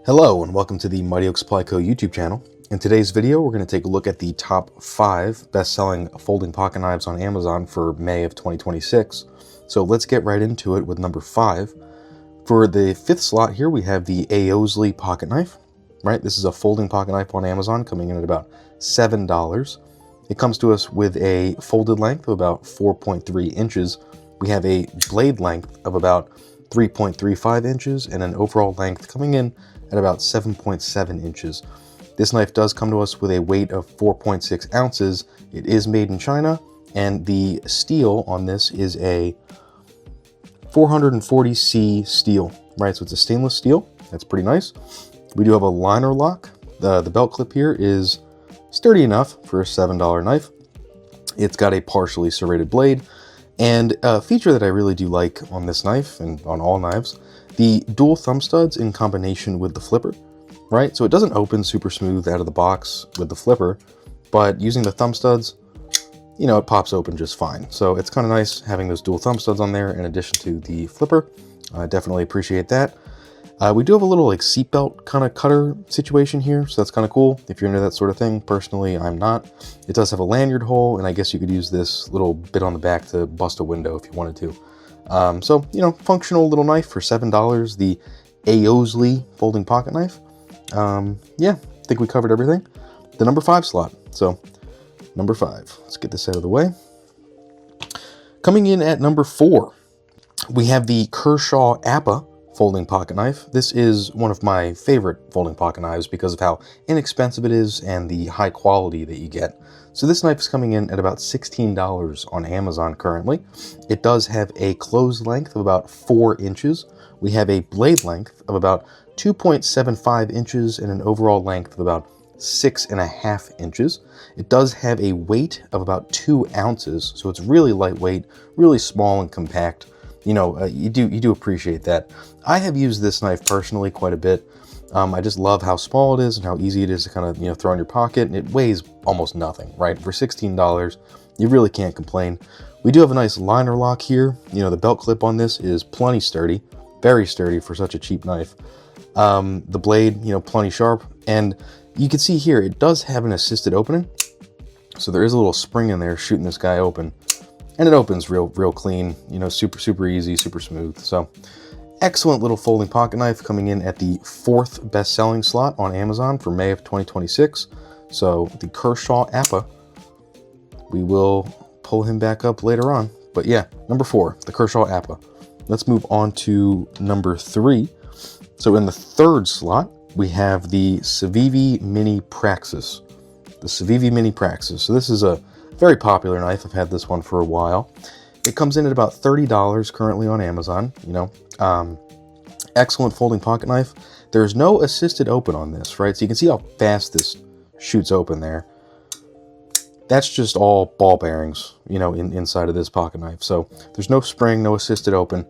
Hello and welcome to the Mighty Oak Supply Co. YouTube channel. In today's video, we're going to take a look at the top 5 best-selling folding pocket knives on Amazon for May of 2026. So let's get right into it with number 5. For the 5th slot here, we have the Aosley pocket knife. Right, this is a folding pocket knife on Amazon, coming in at about $7. It comes to us with a folded length of about 4.3 inches. We have a blade length of about 3.35 inches and an overall length coming in at about 7.7 inches. This knife does come to us with a weight of 4.6 ounces. It is made in China, and the steel on this is a 440C steel, right? So it's a stainless steel. That's pretty nice. We do have a liner lock. The belt clip here is sturdy enough for a $7 knife. It's got a partially serrated blade, and a feature that I really do like on this knife and on all knives, the dual thumb studs in combination with the flipper, right? So it doesn't open super smooth out of the box with the flipper, but using the thumb studs, you know, it pops open just fine. So it's kind of nice having those dual thumb studs on there in addition to the flipper. I definitely appreciate that. We do have a little like seatbelt kind of cutter situation here, so that's kind of cool if you're into that sort of thing. Personally, I'm not. It does have a lanyard hole, and I guess you could use this little bit on the back to bust a window if you wanted to. So, you know, functional little knife for $7, the Aosley folding pocket knife. Yeah, I think we covered everything. The number 5 slot. So, number 5. Let's get this out of the way. Coming in at number 4, we have the Kershaw Appa folding pocket knife. This is one of my favorite folding pocket knives because of how inexpensive it is and the high quality that you get. So this knife is coming in at about $16 on Amazon currently. It does have a closed length of about 4 inches. We have a blade length of about 2.75 inches and an overall length of about 6.5 inches. It does have a weight of about 2 ounces, so it's really lightweight, really small and compact. You know, you do appreciate that. I have used this knife personally quite a bit. I just love how small it is and how easy it is to kind of, you know, throw in your pocket, and it weighs almost nothing, right? For $16, you really can't complain. We do have a nice liner lock here. You know, the belt clip on this is plenty sturdy, very sturdy for such a cheap knife. The blade, you know, plenty sharp, and you can see here, it does have an assisted opening. So there is a little spring in there shooting this guy open. And it opens real clean, you know, super easy, super smooth. So excellent little folding pocket knife, coming in at the 4th best-selling slot on Amazon for May of 2026. So the Kershaw Appa, we will pull him back up later on. But yeah, number 4, the Kershaw Appa. Let's move on to number 3. So in the 3rd slot, we have the Civivi Mini Praxis. The Civivi Mini Praxis. So this is a very popular knife. I've had this one for a while. It comes in at about $30 currently on Amazon. You know, excellent folding pocket knife. There's no assisted open on this, right? So you can see how fast this shoots open there. That's just all ball bearings, you know, inside of this pocket knife. So there's no spring, no assisted open.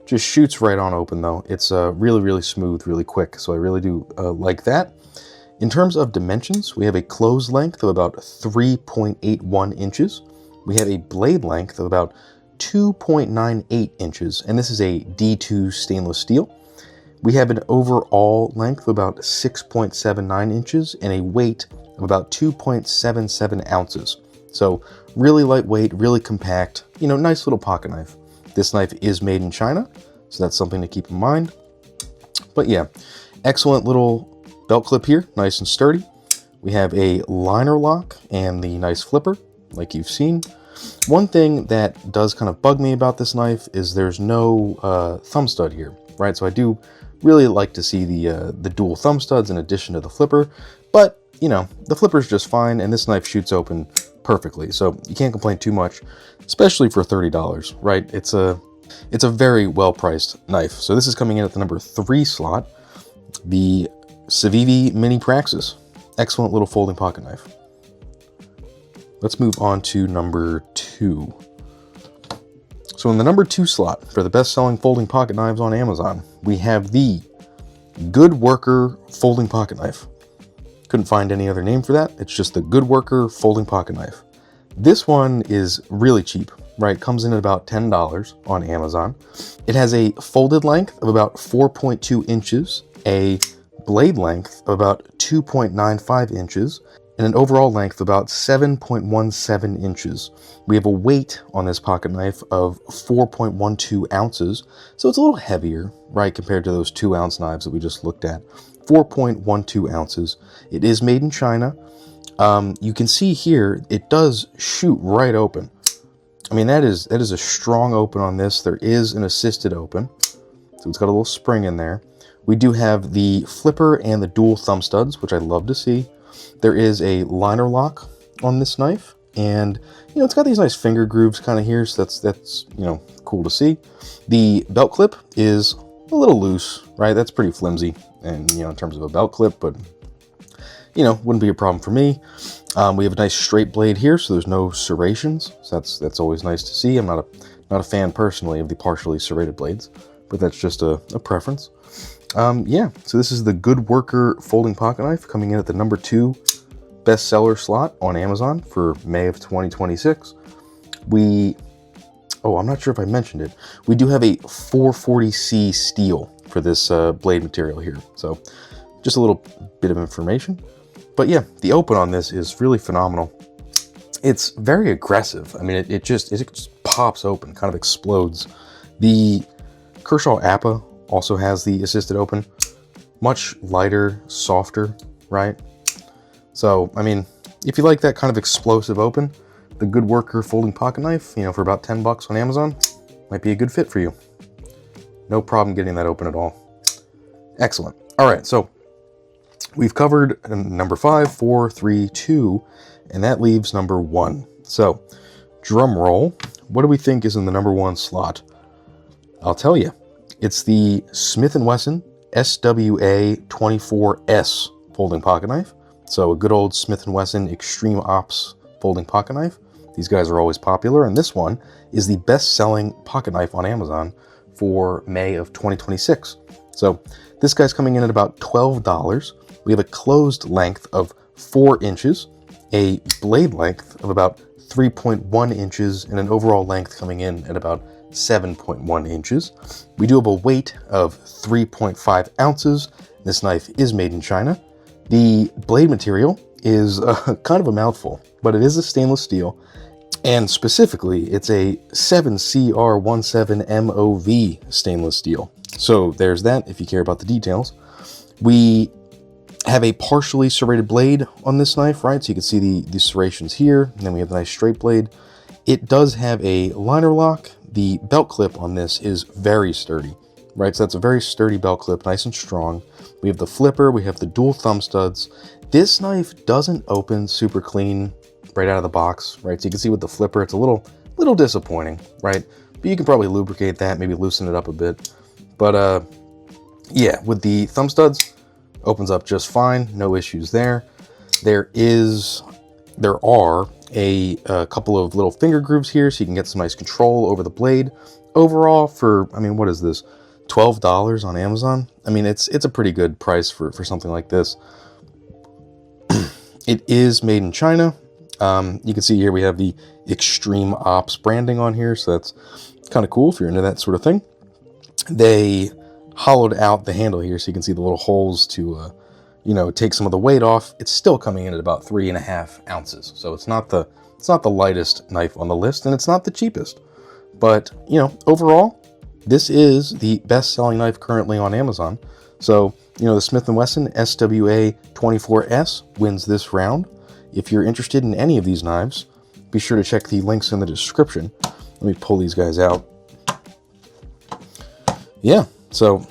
Just shoots right on open though. It's really smooth, really quick. So I really do like that. In terms of dimensions, we have a closed length of about 3.81 inches. We have a blade length of about 2.98 inches, and this is a D2 stainless steel. We have an overall length of about 6.79 inches and a weight of about 2.77 ounces. So really lightweight, really compact, you know, nice little pocket knife. This knife is made in China, so that's something to keep in mind. But yeah, excellent little belt clip here, nice and sturdy. We have a liner lock and the nice flipper, like you've seen. One thing that does kind of bug me about this knife is there's no thumb stud here, right? So I do really like to see the dual thumb studs in addition to the flipper, but you know, the flipper's just fine, and this knife shoots open perfectly, so you can't complain too much, especially for $30, right? It's a very well-priced knife. So this is coming in at the number 3 slot, the Civivi Mini Praxis. Excellent little folding pocket knife. Let's move on to number 2. So in the number 2 slot for the best-selling folding pocket knives on Amazon, we have the Good Worker folding pocket knife. Couldn't find any other name for that. It's just the Good Worker folding pocket knife. This one is really cheap, right? Comes in at about $10 on Amazon. It has a folded length of about 4.2 inches, a blade length of about 2.95 inches and an overall length of about 7.17 inches. We have a weight on this pocket knife of 4.12 ounces, so it's a little heavier, right, compared to those 2-ounce knives that we just looked at. 4.12 ounces. It is made in China. You can see here, it does shoot right open. I mean, that is a strong open on this. There is an assisted open, so it's got a little spring in there. We do have the flipper and the dual thumb studs, which I love to see. There is a liner lock on this knife, and it's got these nice finger grooves kind of here, so that's cool to see. The belt clip is a little loose, right? That's pretty flimsy, and in terms of a belt clip, but wouldn't be a problem for me. We have a nice straight blade here, so there's no serrations, so that's always nice to see. I'm not a fan personally of the partially serrated blades, but that's just a preference. Yeah, so this is the Good Worker folding pocket knife, coming in at the number 2 bestseller slot on Amazon for May of 2026. I'm not sure if I mentioned it. We do have a 440C steel for this blade material here. So just a little bit of information. But yeah, the open on this is really phenomenal. It's very aggressive. I mean, it just pops open, kind of explodes. The Kershaw Appa also has the assisted open, much lighter, softer, right? So, I mean, if you like that kind of explosive open, the Good Worker folding pocket knife, for about $10 on Amazon, might be a good fit for you. No problem getting that open at all. Excellent. All right, so we've covered number 5, 4, 3, 2, and that leaves number 1. So, drum roll, what do we think is in the number 1 slot? I'll tell you. It's the Smith & Wesson SWA-24S folding pocket knife. So a good old Smith & Wesson Extreme Ops folding pocket knife. These guys are always popular, and this one is the best-selling pocket knife on Amazon for May of 2026. So this guy's coming in at about $12. We have a closed length of 4 inches, a blade length of about 3.1 inches, and an overall length coming in at about 7.1 inches. We do have a weight of 3.5 ounces. This knife is made in China. The blade material is kind of a mouthful, but it is a stainless steel, and specifically it's a 7CR17MOV stainless steel. So there's that if you care about the details. We have a partially serrated blade on this knife, right? So you can see the serrations here, and then we have the nice straight blade. It does have a liner lock. The belt clip on this is very sturdy, right? So that's a very sturdy belt clip, nice and strong. We have the flipper, we have the dual thumb studs. This knife doesn't open super clean right out of the box, right? So you can see with the flipper, it's a little disappointing, right? But you can probably lubricate that, maybe loosen it up a bit. But yeah, with the thumb studs, opens up just fine, no issues there. There are a couple of little finger grooves here, so you can get some nice control over the blade. Overall, for, what is this? $12 on Amazon? I mean, it's a pretty good price for something like this. It is made in China. You can see here we have the Extreme Ops branding on here, so that's kind of cool if you're into that sort of thing. They hollowed out the handle here, so you can see the little holes to take some of the weight off. It's still coming in at about 3.5 ounces. So it's not the lightest knife on the list, and it's not the cheapest. But, overall, this is the best-selling knife currently on Amazon. So, the Smith & Wesson SWA-24S wins this round. If you're interested in any of these knives, be sure to check the links in the description. Let me pull these guys out. Yeah, so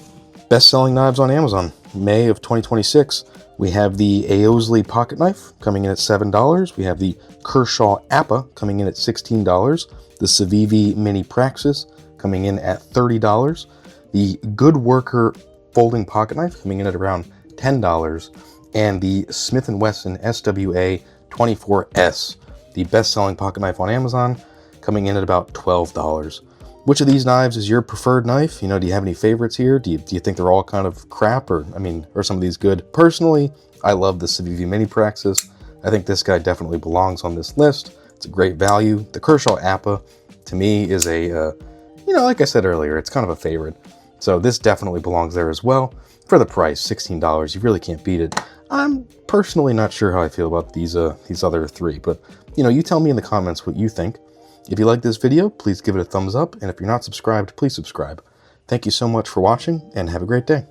best-selling knives on Amazon. May of 2026, we have the Aosley pocket knife coming in at $7. We have the Kershaw Appa coming in at $16. The Civivi Mini Praxis coming in at $30. The Good Worker folding pocket knife coming in at around $10. And the Smith & Wesson SWA-24S, the best-selling pocket knife on Amazon, coming in at about $12. Which of these knives is your preferred knife? Do you have any favorites here? Do you think they're all kind of crap, or are some of these good? Personally, I love the Civivi Mini Praxis. I think this guy definitely belongs on this list. It's a great value. The Kershaw Appa, to me, is a, like I said earlier, it's kind of a favorite. So this definitely belongs there as well. for the price, $16, you really can't beat it. I'm personally not sure how I feel about these other three, but you tell me in the comments what you think. If you like this video, please give it a thumbs up, and if you're not subscribed, please subscribe. Thank you so much for watching, and have a great day.